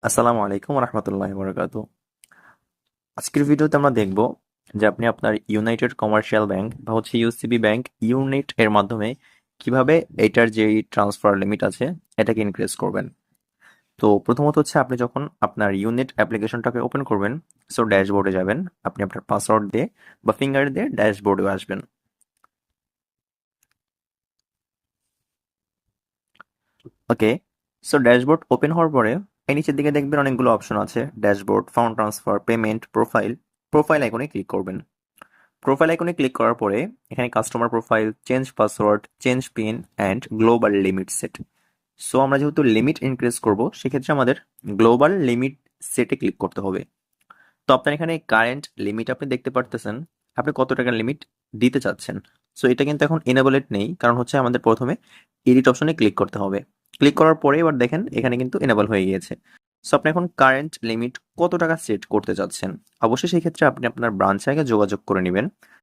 আসসালামু আলাইকুম রহমতুল্লাহি বরকাতু। আজকের ভিডিওতে আমরা দেখব যে আপনি আপনার ইউনাইটেড কমার্শিয়াল ব্যাংক বা হচ্ছে ইউসিবি ব্যাংক ইউনিট এর মাধ্যমে কিভাবে এটার যে ট্রান্সফার লিমিট আছে এটাকে ইনক্রিজ করবেন। তো প্রথমত হচ্ছে আপনি যখন আপনার ইউনিট অ্যাপ্লিকেশনটাকে ওপেন করবেন, সো ড্যাশবোর্ডে যাবেন। আপনি আপনার পাসওয়ার্ড দিয়ে বা ফিঙ্গার দিয়ে ড্যাশবোর্ডে আসবেন। ওকে, সো ড্যাশবোর্ড ওপেন হওয়ার পরে এই নিচের দিকে দেখবেন অনেকগুলো অপশন আছে: dashboard, fund transfer, payment, profile. Profile আইকনে ক্লিক করবেন। প্রোফাইল আইকনে ক্লিক করার পরে এখানে customer profile, change password, change pin and global limit set. So আমরা যেহেতু লিমিট ইনক্রিজ করব, সেক্ষেত্রে আমাদের গ্লোবাল লিমিট সেটে ক্লিক করতে হবে। তো আপনার এখানে কারেন্ট লিমিট আপনি দেখতে পারতেছেন, আপনি কত টাকার লিমিট দিতে চাচ্ছেন। সো এটা কিন্তু এখন এনেবলেড নেই, কারণ হচ্ছে আমাদের প্রথমে এডিট অপশনে ক্লিক করতে হবে। ক্লিক করার পরে এবার দেখেন এখানে কিন্তু এনেবল হয়ে গিয়েছে। সো আপনি এখন কারেন্ট লিমিট কত টাকা সেট করতে চাচ্ছেন, অবশ্যই সেই ক্ষেত্রে আপনি আপনার ব্রাঞ্চে আগে যোগাযোগ করে নেবেন।